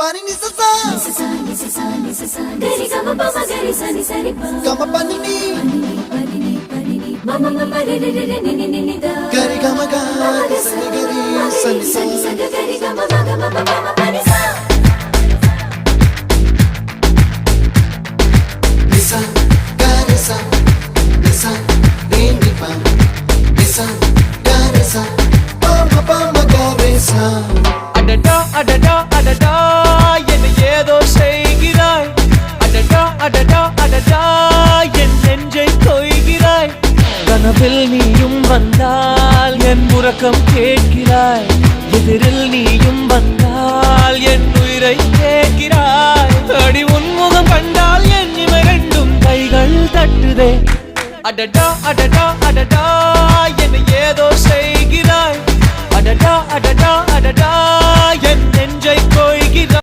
Pani ni sa sa gari ga ma pa ma gari sa ni sa ri pa ga ma pa ni ma ma ma ma re re re ni ni ni da gari ga ma ga sa ni gari sa ni sa gari ga ma ga ma pa ma pa ni sa ni sa gari sa re ni pa ni sa gari sa pa ma gari sa adada adada adada என்ன ஏதோ செய்கிறாய் adada adada adada என் நெஞ்சை கொய்கிறாய் கனவில் நீயும் வந்தால் என் உறக்கம் கேட்கிறாய் எதிரில் நீயும் வந்தால் என் உயிரை கேட்கிறாய் அடி உன்முகம் கண்டால் என் இமை ரெண்டும் கைகள் தட்டுதே adada adada adada என்ன ஏதோ செய்கிறாய் adada adada adada என் நெஞ்சை கொய்கிறாய்